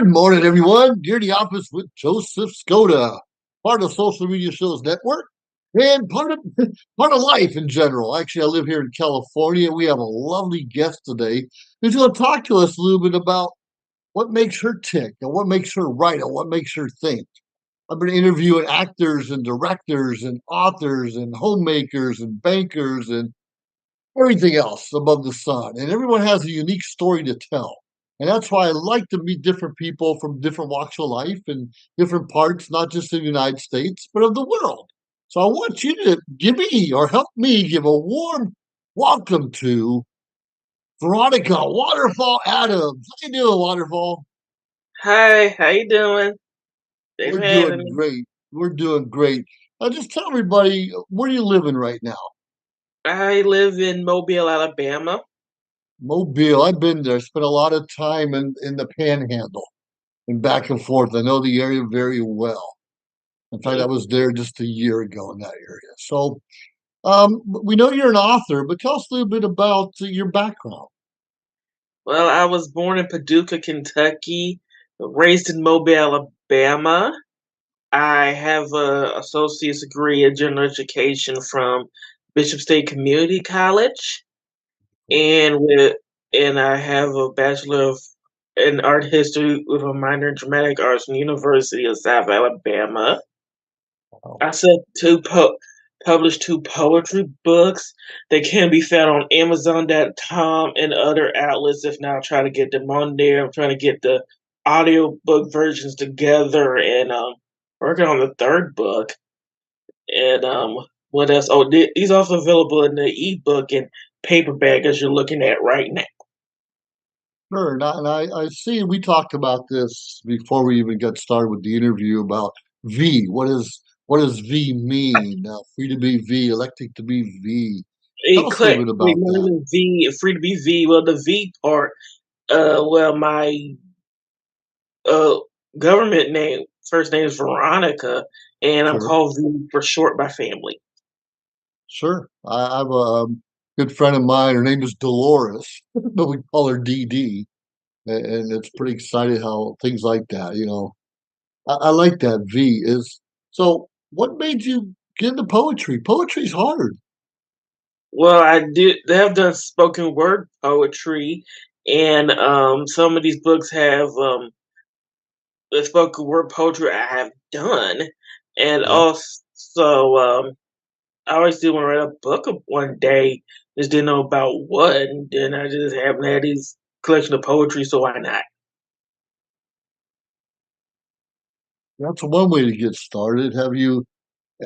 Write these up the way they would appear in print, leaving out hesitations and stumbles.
Good morning, everyone. You're in the office with Joseph Skoda, part of Social Media Shows Network and part of part of life in general. Actually, I live here in California. We have a lovely guest today who's going to talk to us a little bit about what makes her tick and what makes her write and what makes her think. I've been interviewing actors and directors and authors and homemakers and bankers and everything else above the sun. And everyone has a unique story to tell. And that's why I like to meet different people from different walks of life and different parts, not just of the United States, but of the world. So I want you to give me or help me give a warm welcome to Veronica Waterfall Adams. How you doing, Waterfall? Hi, how you doing? Thanks We're for having doing me. great. We're doing great. Just tell everybody where you living right now. I live in Mobile, Alabama. Mobile. I've been there. Spent a lot of time in the Panhandle and back and forth. I know the area very well. In fact, I Mm. was there just a year ago in that area. So we know you're an author, but tell us a little bit about your background. Well, I was born in Paducah, Kentucky, raised in Mobile, Alabama. I have a associate's degree in general education from Bishop State Community College, and with and I have a bachelor of in art history with a minor in dramatic arts from the University of South Alabama. Wow. I said published two poetry books. They can be found on Amazon.com and other outlets. If not, I'll try to get them on there. I'm trying to get the audiobook versions together and working on the third book. And what else? Oh, these also available in the ebook and paperback as you're looking at right now. Sure. And I see we talked about this before we even got started with the interview about V. What does V mean? Free to be V, elected to be V. Tell us a little Click. bit Wait, about my that. name is V, free to be V. Well, the V part, well, my uh government name first name is Veronica, and I'm Sure. called V for short by family. Sure. I have a good friend of mine. Her name is Dolores, but we call her DD. And it's pretty exciting how things like that, I like that V is so what made you get into poetry? Poetry's hard. Well, I have done spoken word poetry, and some of these books have the spoken word poetry I have done, and Yeah, also I always did want to write a book of one day. Just didn't know about what, and then I just haven't had these collection of poetry, so why not? that's one way to get started. Have you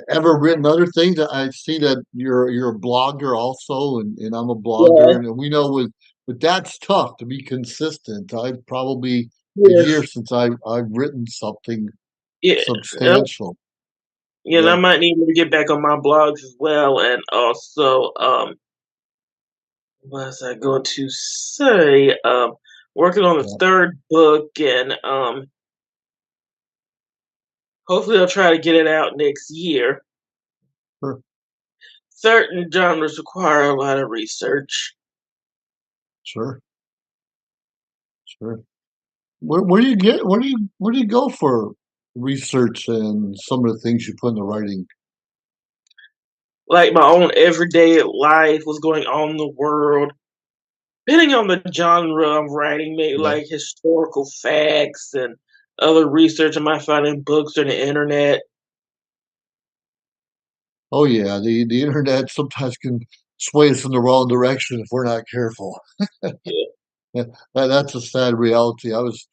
ever written other things? I see that you're a blogger also, and I'm a blogger, Yeah, and we know with that's tough to be consistent. I've probably a year yes, since I've written something yeah. substantial. Yeah, and Yeah, I might need to get back on my blogs as well, and also, what was I going to say? Working on the yeah. third book, and hopefully I'll try to get it out next year. Sure, Certain genres require a lot of research. sure, sure. Where do you get where do you go for research and some of the things you put in the writing? Like my own everyday life, what's going on in the world. Depending on the genre I'm writing, maybe Yeah. like historical facts and other research I might find in books or the internet. Oh yeah, the internet sometimes can sway us in the wrong direction if we're not careful. Yeah, Yeah, that's a sad reality. I was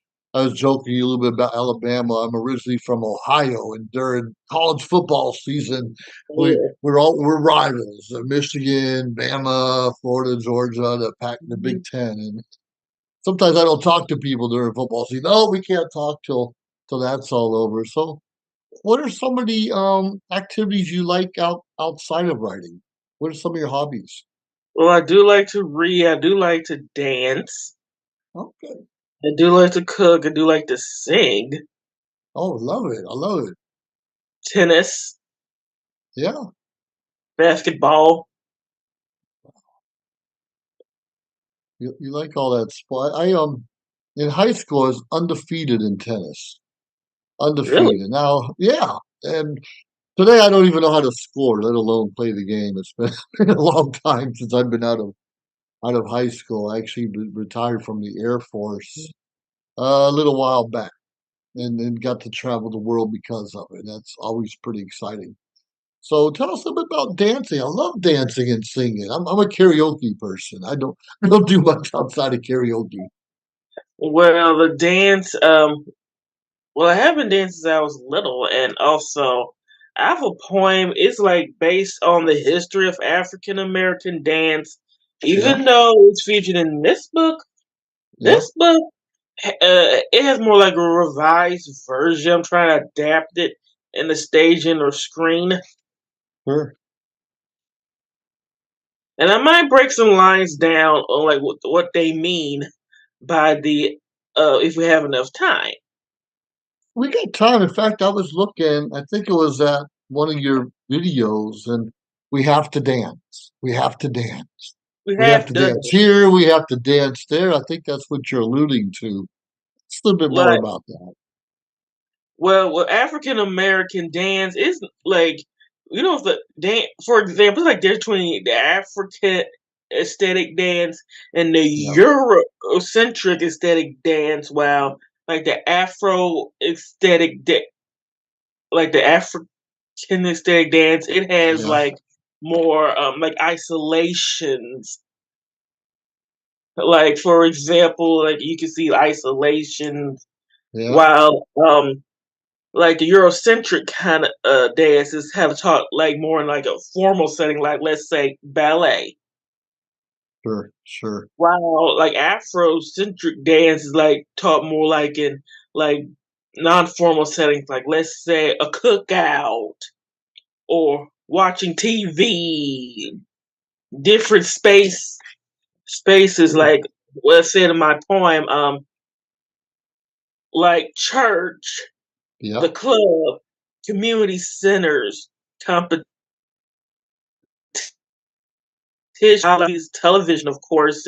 joking a little bit about Alabama. I'm originally from Ohio, and during college football season, yeah. we're rivals. Michigan, Bama, Florida, Georgia, the Mhm. Big Ten, and sometimes I don't talk to people during football season. Oh, we can't talk till that's all over. So, what are some of the activities you like outside of writing? What are some of your hobbies? Well, I do like to read. I do like to dance. Okay. I do like to cook. I do like to sing. Oh, love it. I love it. Tennis, Yeah. basketball. You like all that sport. I in high school, I was undefeated in tennis. Really? Undefeated. Now, yeah. And today I don't even know how to score, let alone play the game. It's been a long time since I've been out of high school. I actually retired from the Air Force a little while back and got to travel the world because of it. That's always pretty exciting. So tell us a bit about dancing. I love dancing and singing. I'm a karaoke person. I don't do much outside of karaoke. Well, the dance, well, I haven't danced since I was little, and also I have a poem. It's like based on the history of African American dance, Yeah, even though it's featured in this book. yeah, This book, it has more like a revised version. I'm trying to adapt it in the staging or screen, sure. and I might break some lines down on like what they mean by the if we have enough time. We got time. In fact, I was looking, I think it was at one of your videos, and we have to dance. We have to dance. We We have have to to dance here. We have to dance there. I think that's what you're alluding to. Just a little bit more like about that. well, African American dance is like the dance. For example, it's like there's between the African aesthetic dance and the Yeah, Eurocentric aesthetic dance. While like the Afro aesthetic, like the African aesthetic dance, it has yeah, like more like isolations. Like for example, like you can see isolations yeah. while like the Eurocentric kind of dances have taught like more in like a formal setting, like let's say ballet. Sure, sure. While like Afrocentric dance is like taught more like in like non-formal settings, like let's say a cookout or watching TV, different spaces. Sure. Like what I said in my poem, like church, Yeah. the club, community centers, competition television, of course,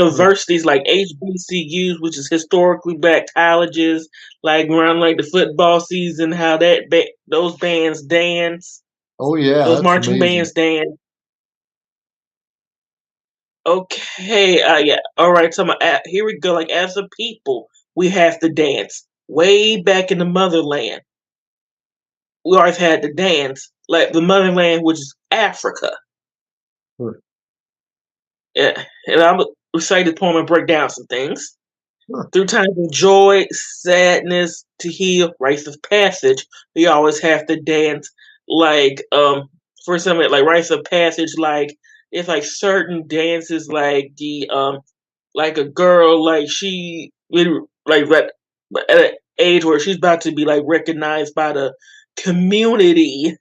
Sure. universities like HBCUs, which is historically black colleges, like around like the football season, how those bands dance, Oh yeah, those that's marching amazing. bands dance. Okay, yeah, all right. So here we go. Like as a people, we have to dance. Way back in the motherland, we always had to dance. Like the motherland, which is Africa. Sure, Yeah, and I'm recite the poem and break down some things. sure. Through times of joy, sadness, to heal, rites of passage, we always have to dance. Like, for example, like rites of passage, like it's like certain dances, like a girl, like like at an age where she's about to be like recognized by the community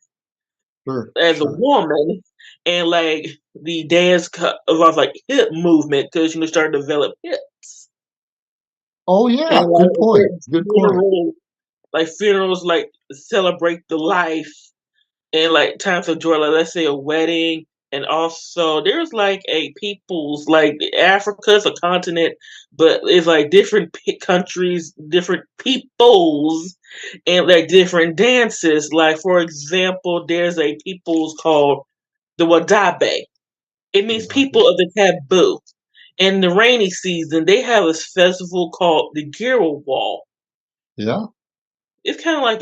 Sure, as a sure. woman, and like the dance of like hip movement because starting to develop hips. Oh And yeah, like good point. certain Good point. funerals, like funerals, like celebrate the life and like times of joy, like let's say a wedding. And also, there's like a people's like Africa's a continent, but it's like different countries, different peoples, and like different dances. Like for example, there's a people's called the Wadabe. It means people of the taboo. In the rainy season, they have a festival called the Gira Wall. Yeah, It's kind of like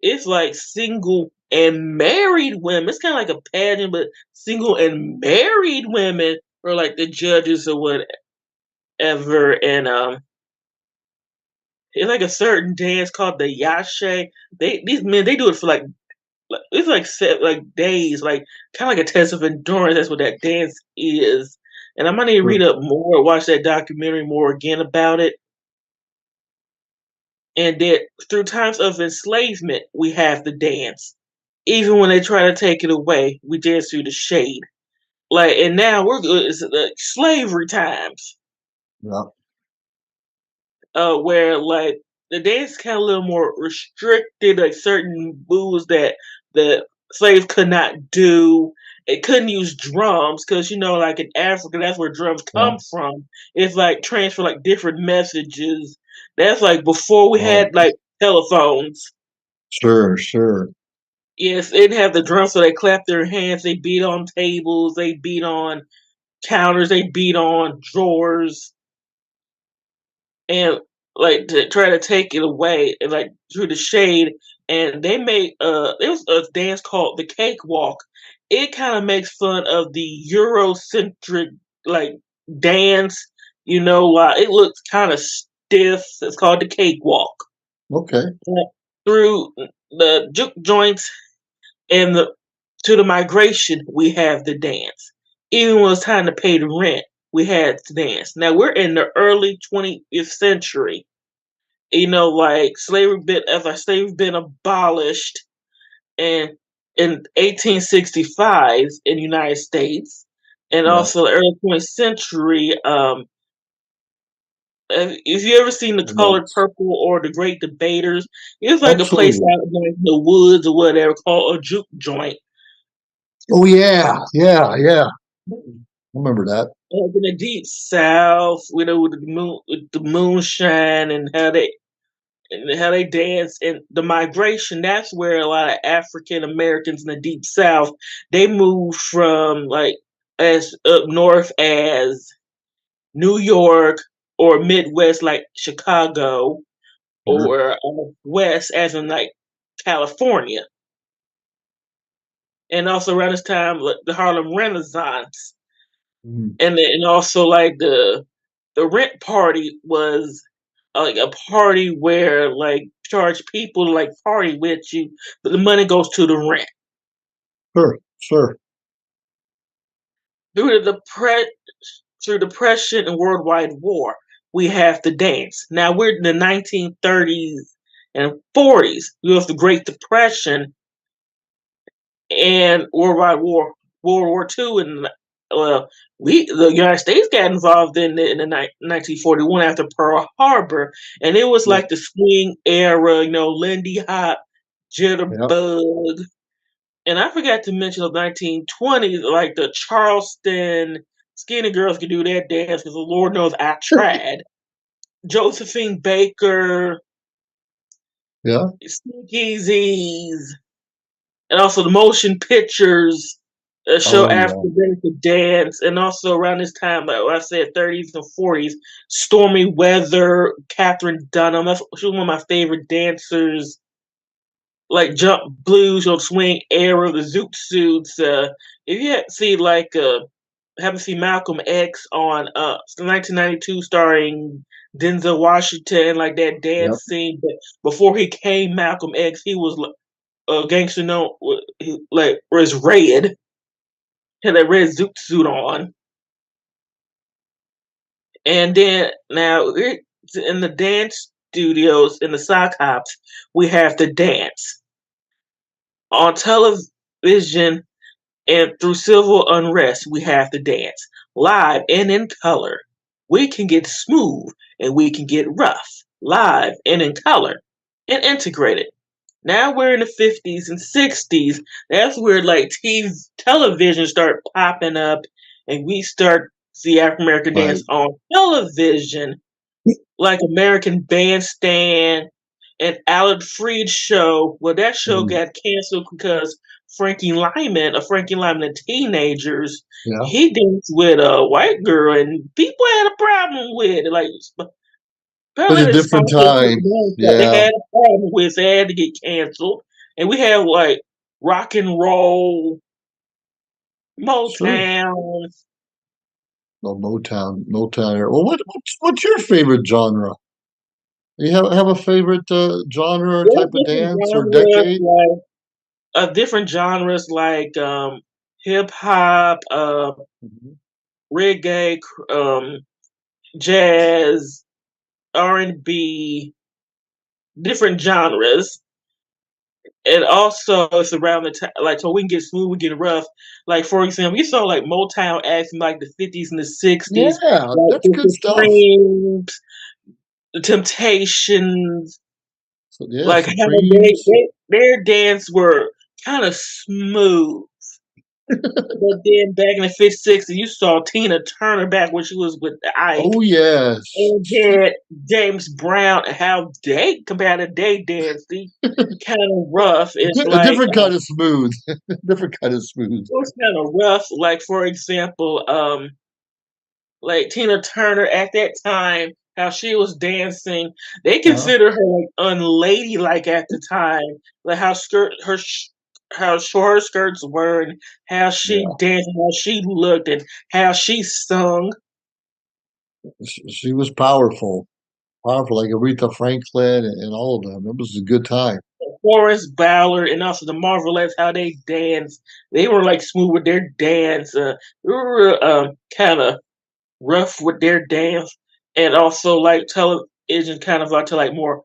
it's like single and married women. It's kind of like a pageant, but single and married women are like the judges or whatever. And it's like a certain dance called the Yashe. These men they do it for it's like set like days, like kind of like a test of endurance. That's what that dance is. And I might need to sure. read up more, watch that documentary more again about it. And that through times of enslavement, we have to dance. Even when they try to take it away, we dance through the shade. Like, and now we're good. It's slavery times, Yeah, where like the dance is kind of a little more restricted, like certain moves that the slaves could not do, it couldn't use drums because like in Africa, that's where drums Yeah. come from. It's like transfer like different messages. That's like before we Oh, had like telephones. sure, sure. Yes, they didn't have the drums, so they clap their hands. They beat on tables. They beat on counters. They beat on drawers, and like to try to take it away and like through the shade. And they made there was a dance called the cakewalk. It kind of makes fun of the Eurocentric like dance. It looks kind of stiff. It's called the cakewalk. Okay. Through the juke joints and to the migration, we have the dance. Even when it's time to pay the rent, we had to dance. Now we're in the early 20th century. Like slavery been abolished and in 1865 in the United States, and Yeah. also the early 20th century. If you ever seen The The Colored notes. Purple or The Great Debaters, it's like a place Absolutely. out in the woods or whatever called a juke joint. Oh yeah, yeah, yeah. I remember that. Up in the deep south, with the moonshine and how they dance and the migration. That's where a lot of African Americans in the deep south they moved from like as up north as New York or Midwest like Chicago Sure. or west as in like California. And also around this time, like, the Harlem Renaissance, Mhm. and also like the rent party was like a party where like charge people to like party with you, but the money goes to the rent. Sure, sure. Through the through depression and worldwide war, we have the dance. Now we're in the 1930s and 40s. We have the Great Depression and worldwide war, World War II, and the United States got involved in 1941 after Pearl Harbor, and it was Yeah, like the swing era, Lindy Hop, yeah. Jitterbug, and I forgot to mention the 1920s, like the Charleston skinny girls could do that dance because the Lord knows I tried. Josephine Baker, Yeah. Speakeasies, and also the motion pictures show Oh yeah. African American dance, and also around this time, like I said, 30s and 40s, stormy weather. Catherine Dunham, she was one of my favorite dancers. Like jump blues, swing era, the zoot suits. If you see haven't seen Malcolm X on 1992, starring Denzel Washington, like that Yep. dance scene. But before he came Malcolm X, he was a gangster known like was red, had that red zoot suit on, and then now in the dance studios in the sock hops, we have to dance on television and through civil unrest. We have to dance live and in color. We can get smooth and we can get rough, live and in color, and integrated. Now we're in the 50s and 60s. That's where like television start popping up, and we start see African American dance Right. on television, like American Bandstand and Alfred Freed show. Well, that show Mhm. got canceled because Frankie Lyman and Teenagers, Yeah. he danced with a white girl, and people had a problem with it. Like Such apparently a the different sponsors time. that they Yeah. had a problem with, so they had to get canceled. And we have like rock and roll, Sure. Motown. No, Motown era. Well, what's your favorite genre? You have a favorite genre or There's type of dance or genres decade? like different genres like hip hop, Mhm. reggae, jazz, R&B, different genres. And also, it's around the time, like, so we can get smooth, we get rough. Like, for example, you saw like Motown acts in like the 50s and the 60s, Yeah, like that's good the stuff. Supremes, the Temptations, So yeah, like how Supremes. their dance were kind of smooth. But then back in the 50s, 60s, you saw Tina Turner back when she was with Ike. Oh yes. And had James Brown, how they compare to they dance, the kind of rough. It's A like different kind of smooth. Different kind of smooth. it was kind of rough. Like for example, like Tina Turner at that time, how she was dancing, they Uh, consider her like unladylike at the time, like how short her skirts were, and how she yeah. danced, and how she looked, and how she sung. She was powerful. Powerful, like Aretha Franklin and all of them. It was a good time. Forrest Ballard and also the Marvelettes, how they dance. They were like smooth with their dance. They were kind of rough with their dance, and also like television kind of like to like more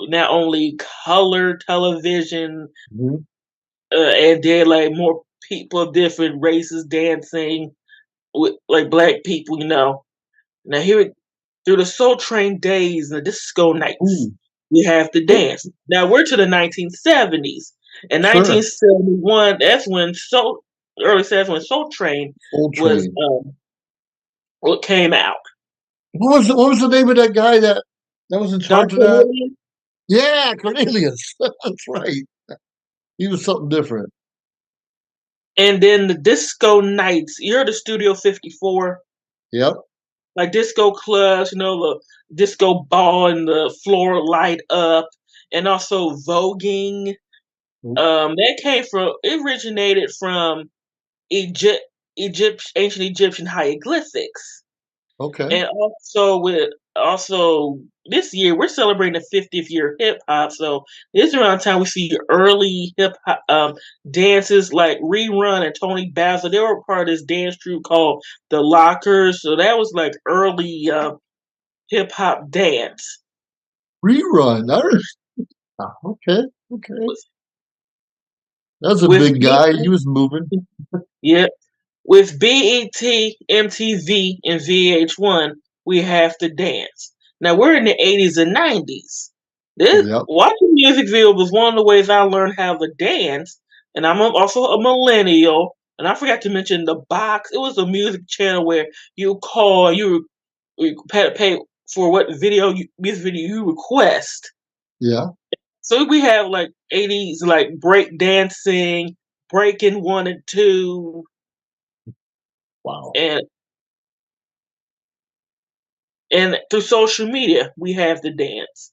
not only color television, Mhm. and then like more people of different races dancing with like black people. Now here through the Soul Train days and the disco nights, Ooh, we have to oh, dance. Now we're to the 1970s. In sure. 1971, that's when early 70s when Soul Train Full was train. what came out. What was the name of that guy that was in Don charge of that? Cornelius. Yeah, Cornelius. That's right. He was something different. And then the disco nights. You heard the Studio 54? Yep. Like disco clubs, the disco ball and the floor light up, and also voguing. That came from, it originated from Egypt, ancient Egyptian hieroglyphics, Okay. and also this year we're celebrating the 50th year of hip hop. So this is around the time we see early hip hop dances like Rerun and Tony Basil. They were part of this dance troupe called the Lockers. So that was like early hip hop dance. Rerun. Okay. Okay. With That's a with big B, guy. He was moving. yeah, with BET, MTV, and VH1, we have to dance. Now we're in the 80s and 90s. This Yep. watching music video was one of the ways I learned how to dance, and I'm also a millennial. And I forgot to mention the box. It was a music channel where you pay for what music video you request. Yeah. So we have like 80s like break dancing, breaking one and two, Wow. and through social media, we have the dance.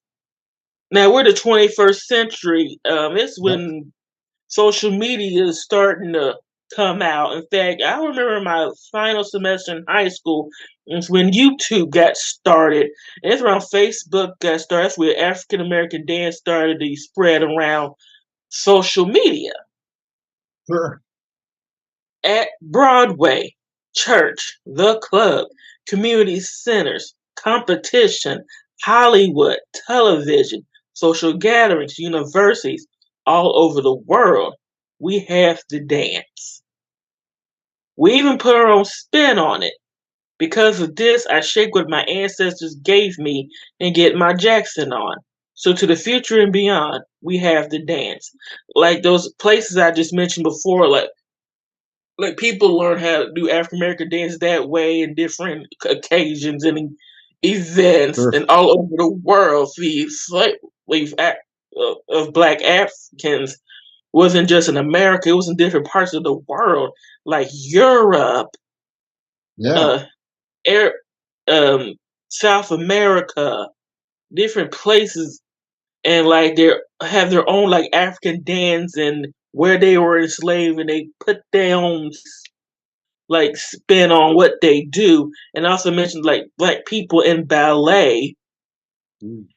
Now we're the 21st century. It's Yep. when social media is starting to come out. In fact, I remember my final semester in high school. It's when YouTube got started, and it's around Facebook got started. That's where African American dance started to spread around social media. Sure. At Broadway, church, the club, community centers, competition, Hollywood, television, social gatherings, universities, all over the world, we have to dance. We even put our own spin on it. Because of this, I shake what my ancestors gave me and get my Jackson on. So to the future and beyond, we have to dance. Like those places I just mentioned before, like people learn how to do African American dance that way in different occasions and events Sure. and all over the world. The of Black Africans wasn't just in America; it was in different parts of the world, like Europe, Yeah. uh, Air, um, South America, different places, and like they have their own like African dance and where they were enslaved, and they put their own like spin on what they do, and also mentioned like black people in ballet, Mm.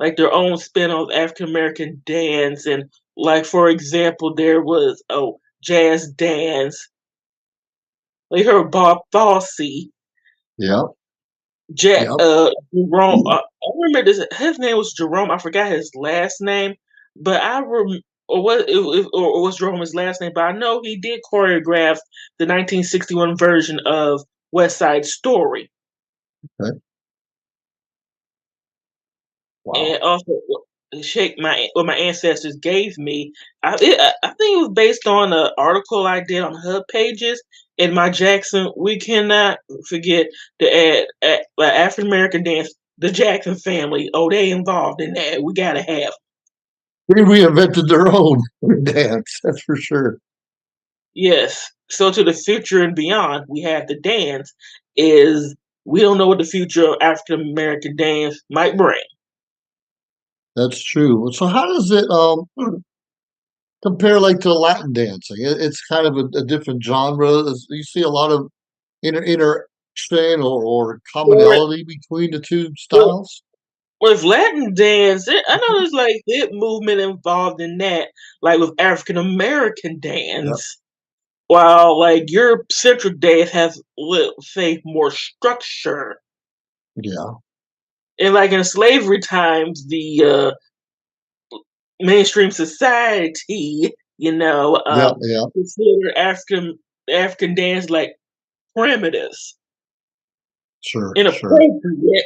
like their own spin on African American dance, and like for example, there was jazz dance. Like her Bob Fosse, Yep. Yep. Jerome. I remember this. His name was Jerome. I forgot his last name, but or what or was Jerome his last name? But I know he did choreograph the 1961 version of West Side Story. Okay. Wow. And also shake my what my ancestors gave me. I think it was based on an article I did on Hub Pages. In my Jackson, we cannot forget the African American dance. The Jackson family, oh, they involved in that. We gotta have. They reinvented their own dance, that's for sure. Yes. So to the future and beyond, we have the dance. Is we don't know what the future of African American dance might bring. That's true. So how does it compare like to Latin dancing? It's kind of a different genre. You see a lot of interaction or Or, commonality between the two or styles. with Latin dance, I know there's like hip movement involved in that, like with African American Yep. dance. While like Europe centric dance has, let's say, more structure. Yeah. And like in slavery times, the mainstream society, Yeah. Yeah. consider African dance like primitives, Sure. Sure. inappropriate.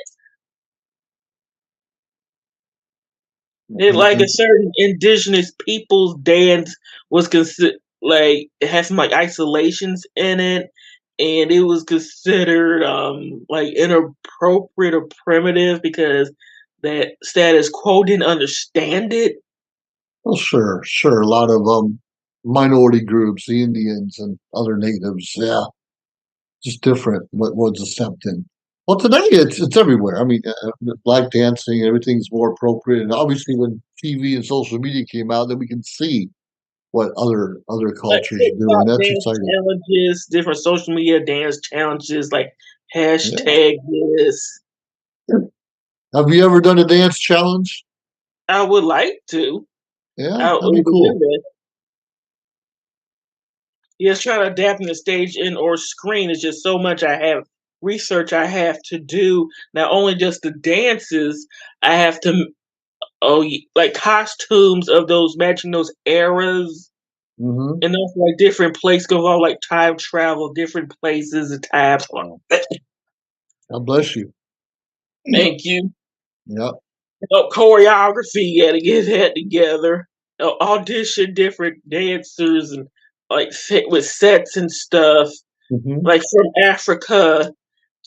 And And, like a and certain indigenous people's dance was considered like it has some like isolations in it, and it was considered like inappropriate or primitive because that status quo didn't understand it. well, sure. Sure. A lot of minority groups, the Indians and other natives. Yeah. Just different what was accepted. Well, today it's everywhere. I mean, black dancing, everything's more appropriate. And obviously, when TV and social media came out, then we can see what other Like cultures are TikTok doing. That's dance exciting. challenges, different social media dance challenges, like Yeah. hashtag this. Have you ever done a dance challenge? I would like to. Yeah, I that'd be would cool. remember. Yes, trying to adapt in the stage and or screen is just so much research I have to do. Not only just the dances, I have to like costumes of those matching those eras, Hmm. and also like different places go all like time travel, different places and times. God bless you. Thank you. Yeah. Choreography, you gotta get that together. Audition different dancers and like sit with sets and stuff. Hmm. Like from Africa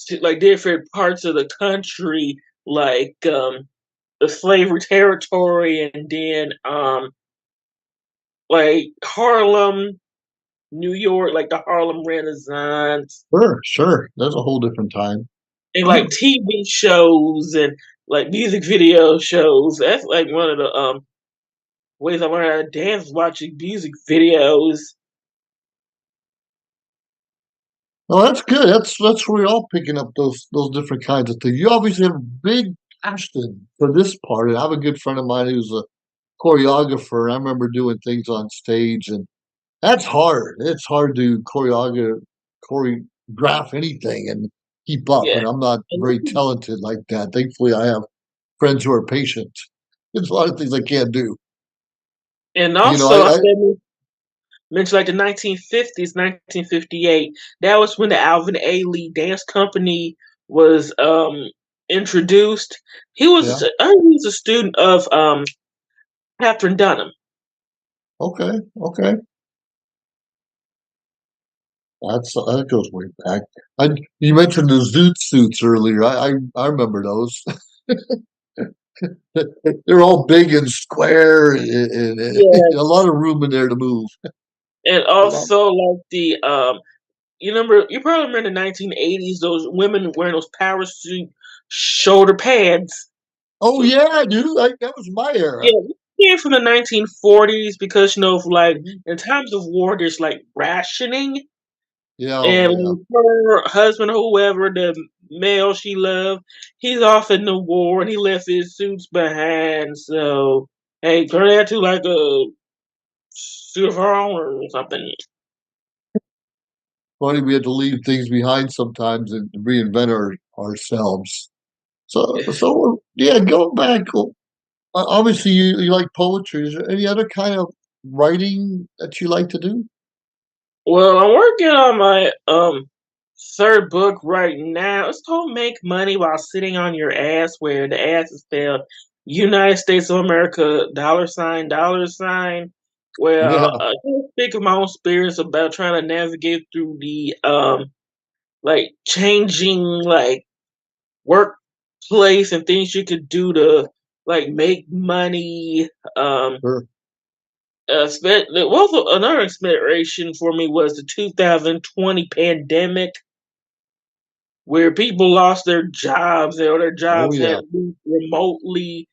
to like different parts of the country, like the slavery territory, and then like Harlem, New York, like the Harlem Renaissance, Sure, sure. That's a whole different time. and like TV shows and like music video shows. That's like one of the ways I learned how to dance, watching music videos. Well, that's good. That's where we're all picking up those different kinds of things. You obviously have a big passion for this part. And I have a good friend of mine who's a choreographer. I remember doing things on stage, and that's hard. It's hard to choreograph anything and keep up. Yeah. And I'm not very talented like that. Thankfully, I have friends who are patient. There's a lot of things I can't do. And You know, also, I I mentioned like the 1950s, 1958. That was when the Alvin Ailey Dance Company was introduced. yeah. He was a student of Catherine Dunham. Okay, okay. That goes way back. You mentioned the zoot suits earlier. I remember those. They're all big and square, and Yeah, a lot of room in there to move. and Yeah. also like the you probably remember the 1980s, those women wearing those power suit shoulder pads. Oh yeah, dude. That was my era. Yeah, we came from the 1940s because like Mhm. in times of war, there's like rationing. Yeah, oh, And yeah. her husband, whoever the male she loved, he's off in the war and he left his suits behind. So, hey, turn that to like a suit of her own or something. Funny we had to leave things behind sometimes and reinvent ourselves. So yeah, going back. Obviously, you like poetry. Is there any other kind of writing that you like to do? Well, I'm working on my third book right now. It's called "Make Money While Sitting on Your Ass," where the ass is spelled United States of America, dollar sign, dollar sign. Well, Yeah, just think of my own experience about trying to navigate through the like changing like workplace and things you could do to like make money. Um, sure. also another inspiration for me was the 2020 pandemic, where people lost their jobs or their Oh jobs yeah, had moved remotely.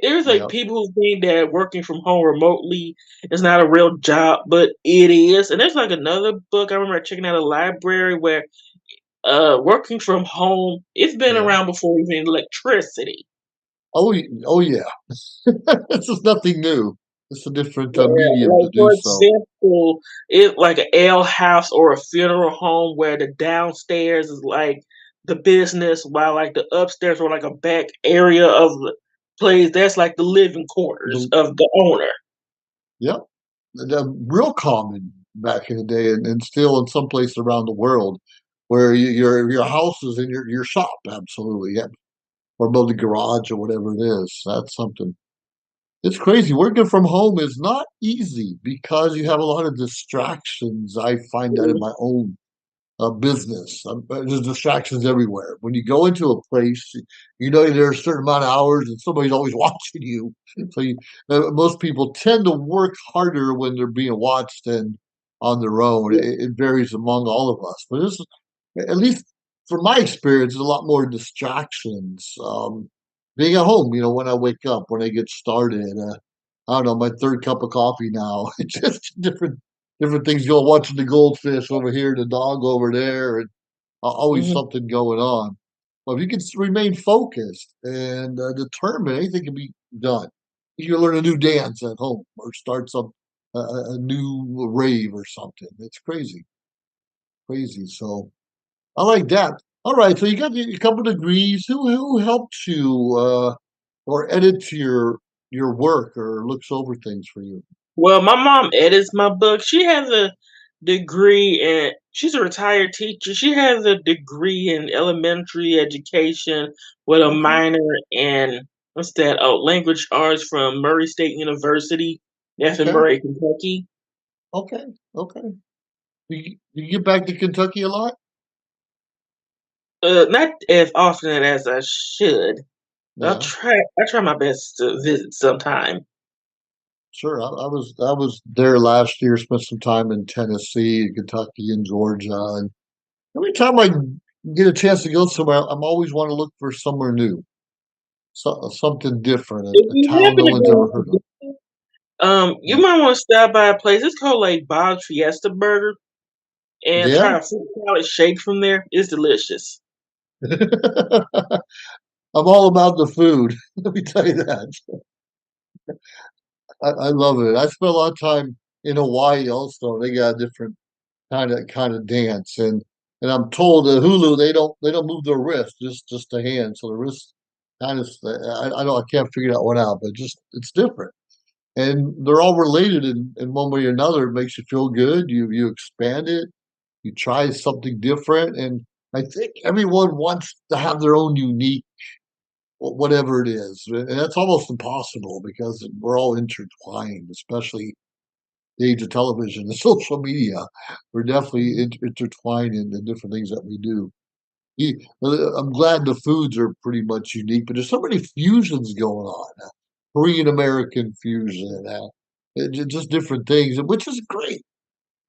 There's like yeah. people who think that working from home remotely is not a real job, but it is. And there's like another book I remember checking out a library where working from home, it's been Yeah. around before even electricity. Oh yeah. This is nothing new. It's a different Yeah, medium to like do for so. example, it like an ale house or a funeral home where the downstairs is like the business, while like the upstairs or like a back area of the place that's like the living quarters The, of the owner. yep. Real common back in the day, and still in some places around the world, where your house is in your shop. Absolutely, yeah, or above the garage or whatever it is. That's something. It's crazy. Working from home is not easy because you have a lot of distractions. I find that in my own business. There's distractions everywhere. When you go into a place, you know there's a certain amount of hours, and somebody's always watching you. So most people tend to work harder when they're being watched than on their own. It varies among all of us, but this, at least from my experience, there's a lot more distractions. Being at home, when I wake up, when I get started, I don't know, my third cup of coffee now. It's just different things going, watching the goldfish over here, the dog over there, and always Mhm. something going on. But if you can remain focused and determined, anything can be done. You can learn a new dance at home or start a new rave or something. It's crazy, crazy. So I like that. All right, so you got a couple degrees. Who helped you or edits your work or looks over things for you? Well, my mom edits my book. She has a degree in, she's a retired teacher. She has a degree in elementary education with a Okay, minor in, what's that? Oh, language arts from Murray State University. That's in okay, Murray, Kentucky. okay, okay. You get back to Kentucky a lot? Not as often as I should. Yeah, I try my best to visit sometime. sure. I was there last year. Spent some time in Tennessee, Kentucky, and Georgia. And every time I get a chance to go somewhere, I'm always want to look for somewhere new, something different, If a you town happen no to one's ever go, heard of. you Yeah, might want to stop by a place. It's called like Bob's Fiesta Burger and yeah. try a fruit salad shake from there. It's delicious. I'm all about the food. Let me tell you that. I love it. I spent a lot of time in Hawaii also. They got a different kind of dance, and I'm told that Hulu they don't move their wrist, just the hand. So the wrist kind of I don't I can't figure that one out, but just it's different, and they're all related in one way or another. It makes you feel good. You expand it. You try something different, and I think everyone wants to have their own unique whatever it is, and that's almost impossible because we're all intertwined, especially the age of television and social media. We're definitely intertwined in the different things that we do. I'm glad the foods are pretty much unique, but there's so many fusions going on. Korean American fusion, just different things, which is great.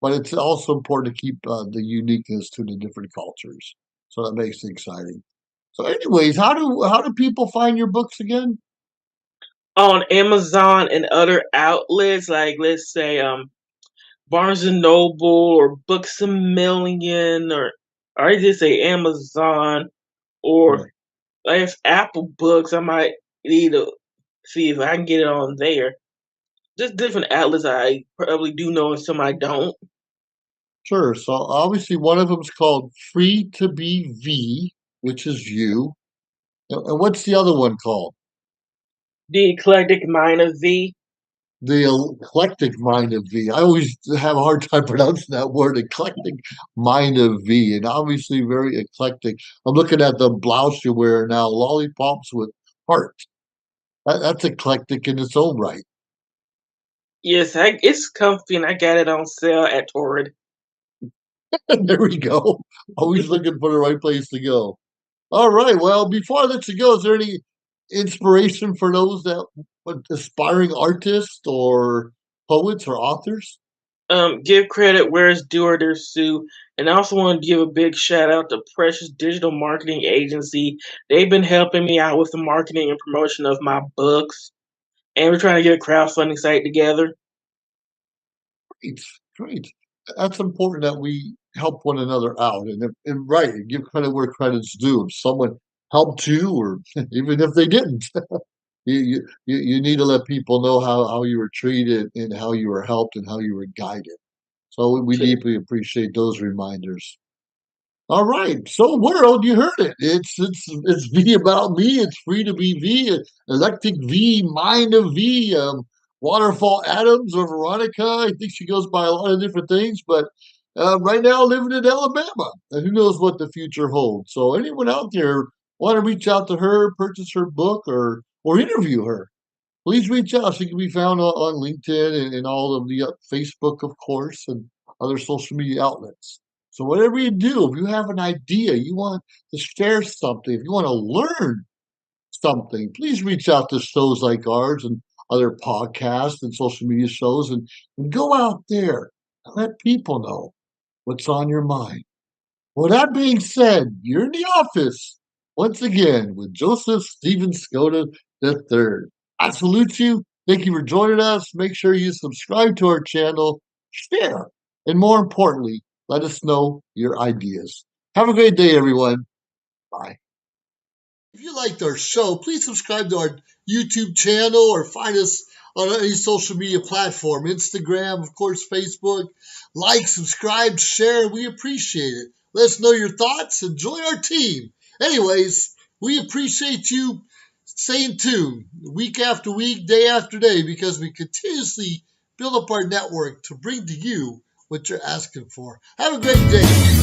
But it's also important to keep the uniqueness to the different cultures. So that makes it exciting. So, anyways, how do people find your books again? On Amazon and other outlets, like let's say Barnes and Noble or Books a Million, or I just say Amazon, or Yeah, if Apple Books, I might need to see if I can get it on there. Just different outlets I probably do know and some I don't. sure. So obviously, one of them is called Free to Be V, which is you. And what's the other one called? The Eclectic Mind of V. The eclectic mind of V. I always have a hard time pronouncing that word, eclectic mind of V. And obviously, very eclectic. I'm looking at the blouse you wear now, lollipops with heart. That's eclectic in its own right. Yes, it's comfy, and I got it on sale at Torrid. There we go. Always looking for the right place to go. All right. Well, before I let you go, is there any inspiration for those that aspiring artists or poets or authors? Give credit where it's due or there's due. And I also want to give a big shout out to Precious Digital Marketing Agency. They've been helping me out with the marketing and promotion of my books. And we're trying to get a crowdfunding site together. Great, great. That's important that we help one another out, and right, give credit where credit's due. If someone helped you, or even if they didn't, you need to let people know how you were treated and how you were helped and how you were guided. So we deeply appreciate those reminders. All right. So world, you heard it. It's V about me. It's free to be V. Electric V, mind of V. Waterfall Adams or Veronica. I think she goes by a lot of different things, but right now living in Alabama, and who knows what the future holds. So anyone out there want to reach out to her, purchase her book, or interview her, please reach out. She can be found on LinkedIn and all of the Facebook, of course, and other social media outlets. So whatever you do, if you have an idea, you want to share something, if you want to learn something, please reach out to shows like ours and other podcasts and social media shows and go out there and let people know what's on your mind. Well, that being said, you're in the office once again with Joseph Stephen Skoda III. I salute you. Thank you for joining us. Make sure you subscribe to our channel, share, and more importantly, let us know your ideas. Have a great day, everyone. Bye. If you liked our show, please subscribe to our YouTube channel or find us on any social media platform, Instagram, of course, Facebook. Like, subscribe, share. We appreciate it. Let us know your thoughts and join our team. Anyways, we appreciate you staying tuned week after week, day after day, because we continuously build up our network to bring to you what you're asking for. Have a great day.